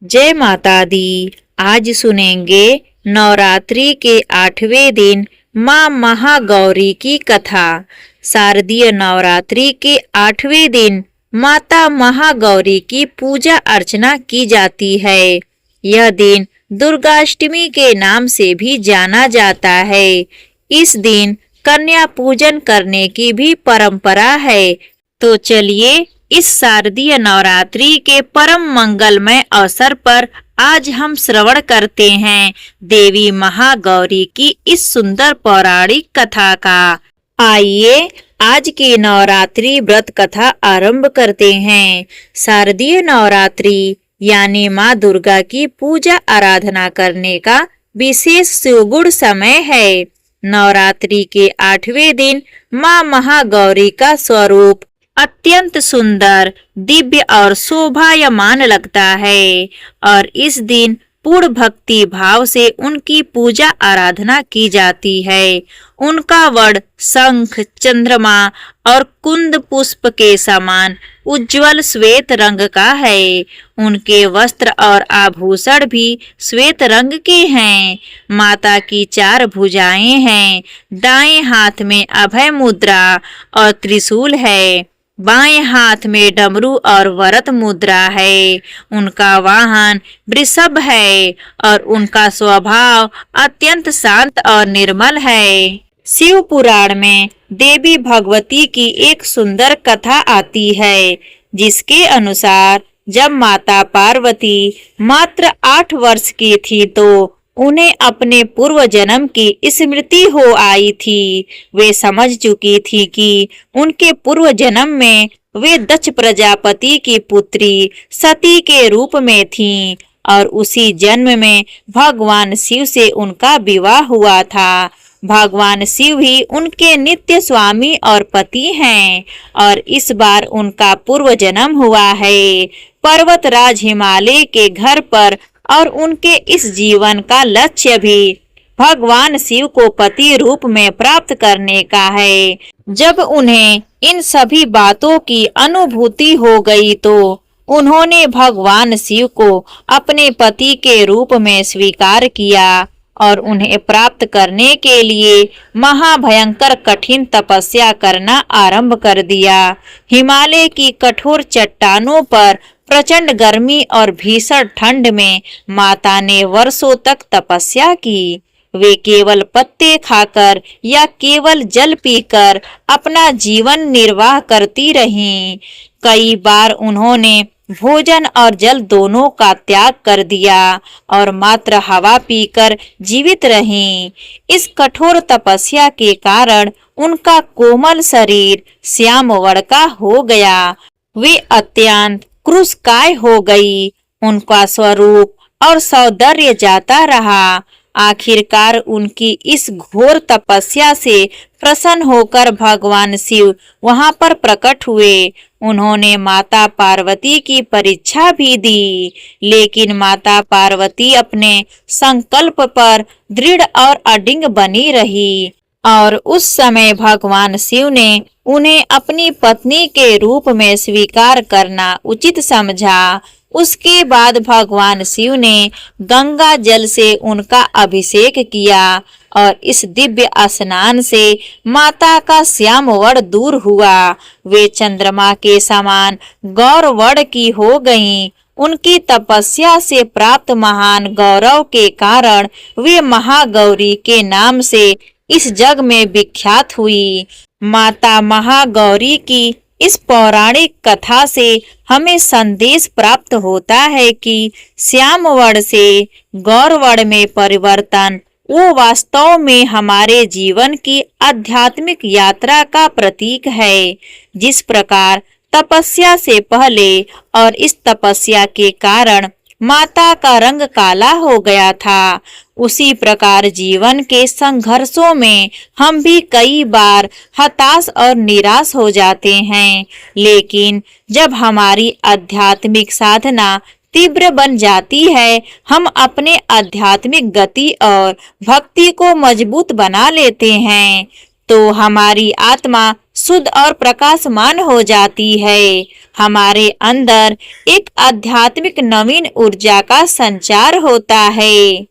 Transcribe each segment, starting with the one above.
जय माता दी। आज सुनेंगे नवरात्रि के 8वें दिन माँ महागौरी की कथा। शारदीय नवरात्रि के 8वें दिन माता महागौरी की पूजा अर्चना की जाती है। यह दिन दुर्गाष्टमी के नाम से भी जाना जाता है। इस दिन कन्या पूजन करने की भी परंपरा है। तो चलिए इस शारदीय नवरात्रि के परम मंगलमय अवसर पर आज हम श्रवण करते हैं देवी महागौरी की इस सुंदर पौराणिक कथा का। आइए आज की नवरात्रि व्रत कथा आरंभ करते हैं। शारदीय नवरात्रि यानी माँ दुर्गा की पूजा आराधना करने का विशेष सुगुण समय है। नवरात्रि के 8वें दिन माँ महागौरी का स्वरूप अत्यंत सुंदर, दिव्य और शोभायमान लगता है और इस दिन पूर्ण भक्ति भाव से उनकी पूजा आराधना की जाती है। उनका वर्ण शंख, चंद्रमा और कुंद पुष्प के समान उज्जवल श्वेत रंग का है। उनके वस्त्र और आभूषण भी श्वेत रंग के हैं। माता की 4 भुजाएं हैं। दाएं हाथ में अभय मुद्रा और त्रिशूल है। बाएं हाथ में डमरू और वरद मुद्रा है। उनका वाहन वृषभ है और उनका स्वभाव अत्यंत शांत और निर्मल है। शिव पुराण में देवी भगवती की एक सुंदर कथा आती है, जिसके अनुसार जब माता पार्वती मात्र 8 वर्ष की थी तो उन्हें अपने पूर्व जन्म की स्मृति हो आई थी। वे समझ चुकी थी कि उनके पूर्व जन्म में वे दक्ष प्रजापति की पुत्री सती के रूप में थीं और उसी जन्म में भगवान शिव से उनका विवाह हुआ था। भगवान शिव ही उनके नित्य स्वामी और पति हैं और इस बार उनका पूर्व जन्म हुआ है पर्वतराज हिमालय के घर पर। और उनके इस जीवन का लक्ष्य भी भगवान शिव को पति रूप में प्राप्त करने का है। जब उन्हें इन सभी बातों की अनुभूति हो गई तो उन्होंने भगवान शिव को अपने पति के रूप में स्वीकार किया और उन्हें प्राप्त करने के लिए महाभयंकर कठिन तपस्या करना आरंभ कर दिया। हिमालय की कठोर चट्टानों पर प्रचंड गर्मी और भीषण ठंड में माता ने वर्षों तक तपस्या की। वे केवल पत्ते खाकर या केवल जल पीकर अपना जीवन निर्वाह करती रहीं। कई बार उन्होंने भोजन और जल दोनों का त्याग कर दिया और मात्र हवा पीकर जीवित रहीं। इस कठोर तपस्या के कारण उनका कोमल शरीर श्याम वर्ण का हो गया। वे अत्यंत क्रूरकाय हो गई। उनका स्वरूप और सौंदर्य जाता रहा। आखिरकार उनकी इस घोर तपस्या से प्रसन्न होकर भगवान शिव वहां पर प्रकट हुए। उन्होंने माता पार्वती की परीक्षा भी दी, लेकिन माता पार्वती अपने संकल्प पर दृढ़ और अडिग बनी रही और उस समय भगवान शिव ने उन्हें अपनी पत्नी के रूप में स्वीकार करना उचित समझा। उसके बाद भगवान शिव ने गंगा जल से उनका अभिषेक किया और इस दिव्य स्नान से माता का श्याम वर्ण दूर हुआ। वे चंद्रमा के समान गौर वर्ण की हो गईं। उनकी तपस्या से प्राप्त महान गौरव के कारण वे महागौरी के नाम से इस जग में विख्यात हुई। माता महागौरी की इस पौराणिक कथा से हमें संदेश प्राप्त होता है कि श्याम वर्ण से गौर वर्ण में परिवर्तन वो वास्तव में हमारे जीवन की आध्यात्मिक यात्रा का प्रतीक है। जिस प्रकार तपस्या से पहले और इस तपस्या के कारण माता का रंग काला हो गया था, उसी प्रकार जीवन के संघर्षों में हम भी कई बार हताश और निराश हो जाते हैं। लेकिन जब हमारी आध्यात्मिक साधना तीव्र बन जाती है, हम अपने आध्यात्मिक गति और भक्ति को मजबूत बना लेते हैं, तो हमारी आत्मा शुद्ध और प्रकाशमान हो जाती है। हमारे अंदर एक आध्यात्मिक नवीन ऊर्जा का संचार होता है।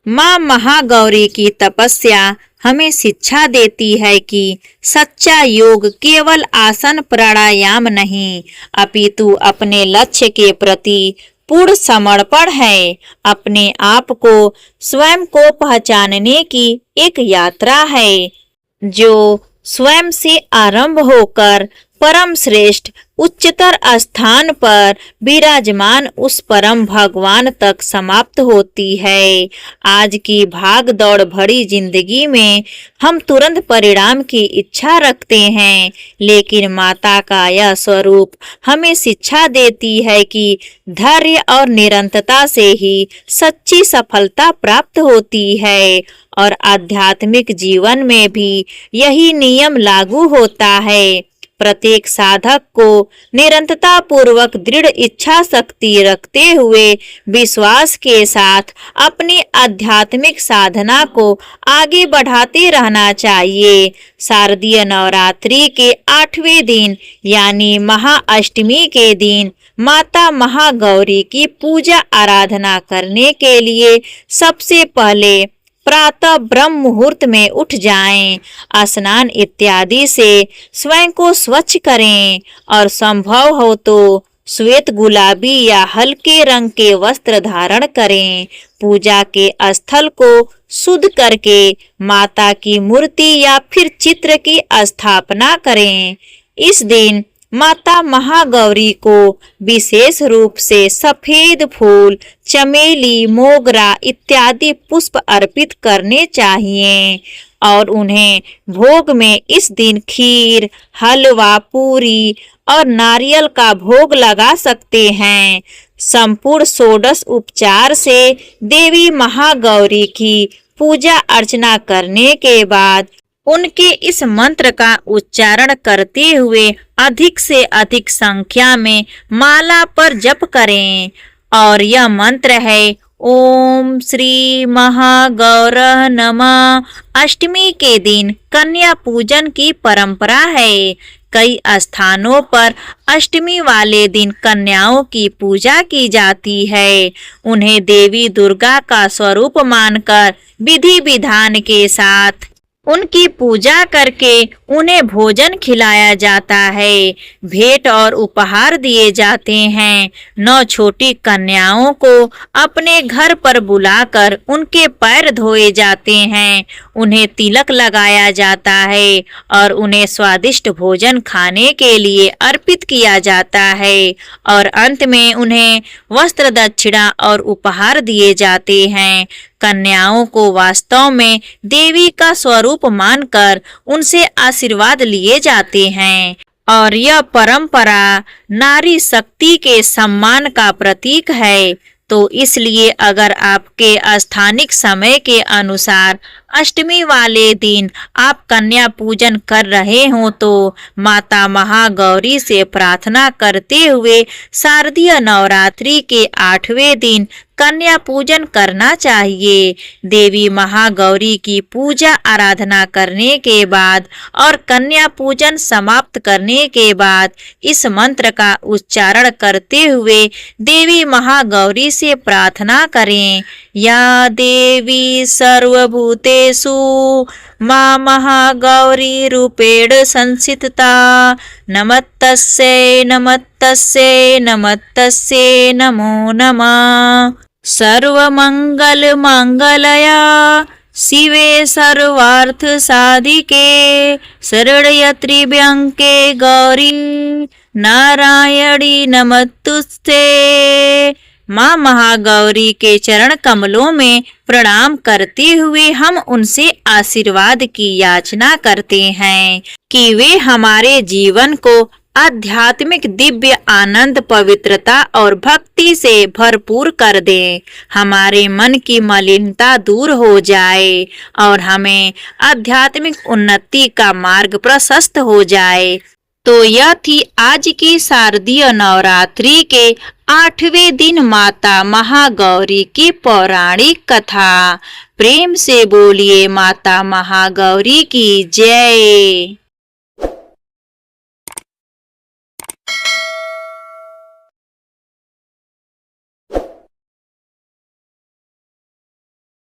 माँ महागौरी की तपस्या हमें शिक्षा देती है कि सच्चा योग केवल आसन प्राणायाम नहीं, अपितु अपने लक्ष्य के प्रति पूर्ण समर्पण है। अपने आप को स्वयं को पहचानने की एक यात्रा है, जो स्वयं से आरंभ होकर परम श्रेष्ठ उच्चतर स्थान पर विराजमान उस परम भगवान तक समाप्त होती है। आज की भाग दौड़ भरी जिंदगी में हम तुरंत परिणाम की इच्छा रखते हैं, लेकिन माता का यह स्वरूप हमें शिक्षा देती है कि धैर्य और निरंतरता से ही सच्ची सफलता प्राप्त होती है। और आध्यात्मिक जीवन में भी यही नियम लागू होता है। प्रत्येक साधक को निरंतरता पूर्वक दृढ़ इच्छा शक्ति रखते हुए विश्वास के साथ अपनी आध्यात्मिक साधना को आगे बढ़ाते रहना चाहिए। शारदीय नवरात्रि के 8वें दिन यानी महाअष्टमी के दिन माता महागौरी की पूजा आराधना करने के लिए सबसे पहले प्रातः ब्रह्म मुहूर्त में उठ जाएं, स्नान इत्यादि से स्वयं को स्वच्छ करें और संभव हो तो श्वेत गुलाबी या हल्के रंग के वस्त्र धारण करें। पूजा के स्थल को शुद्ध करके माता की मूर्ति या फिर चित्र की स्थापना करें। इस दिन माता महागौरी को विशेष रूप से सफेद फूल, चमेली, मोगरा इत्यादि पुष्प अर्पित करने चाहिए और उन्हें भोग में इस दिन खीर, हलवा, पूरी और नारियल का भोग लगा सकते हैं। संपूर्ण षोडश उपचार से देवी महागौरी की पूजा अर्चना करने के बाद उनके इस मंत्र का उच्चारण करते हुए अधिक से अधिक संख्या में माला पर जप करें। और यह मंत्र है ओम श्री महागौरः नमः। अष्टमी के दिन कन्या पूजन की परंपरा है। कई स्थानों पर अष्टमी वाले दिन कन्याओं की पूजा की जाती है। उन्हें देवी दुर्गा का स्वरूप मानकर विधि विधान के साथ उनकी पूजा करके उन्हें भोजन खिलाया जाता है, भेंट और उपहार दिए जाते हैं। 9 छोटी कन्याओं को अपने घर पर बुलाकर उनके पैर धोए जाते हैं, उन्हें तिलक लगाया जाता है और उन्हें स्वादिष्ट भोजन खाने के लिए अर्पित किया जाता है और अंत में उन्हें वस्त्र दक्षिणा और उपहार दिए जाते हैं। कन्याओं को वास्तव में देवी का स्वरूप मानकर उनसे आशीर्वाद लिए जाते हैं और यह परंपरा नारी शक्ति के सम्मान का प्रतीक है। तो इसलिए अगर आपके स्थानिक समय के अनुसार अष्टमी वाले दिन आप कन्या पूजन कर रहे हो तो माता महागौरी से प्रार्थना करते हुए शारदीय नवरात्रि के 8वें दिन कन्या पूजन करना चाहिए। देवी महागौरी की पूजा आराधना करने के बाद और कन्या पूजन समाप्त करने के बाद इस मंत्र का उच्चारण करते हुए देवी महागौरी से प्रार्थना करें। या देवी सर्वभूतेषु मां महागौरी रूपेण संस्थिता नमस्तस्यै नमस्तस्यै नमस्तस्यै नमो नमः। सर्वमंगल मांगलया शिवे सर्वार्थ साधिके शरण्य त्र्यंबके गौरी नारायणी नमस्तुस्ते। माँ महागौरी के चरण कमलों में प्रणाम करते हुए हम उनसे आशीर्वाद की याचना करते हैं कि वे हमारे जीवन को आध्यात्मिक दिव्य आनंद, पवित्रता और भक्ति से भरपूर कर दें। हमारे मन की मलिनता दूर हो जाए और हमें आध्यात्मिक उन्नति का मार्ग प्रशस्त हो जाए। तो यह थी आज की शारदीय नवरात्रि के 8वें दिन माता महागौरी की पौराणिक कथा। प्रेम से बोलिए माता महागौरी की जय।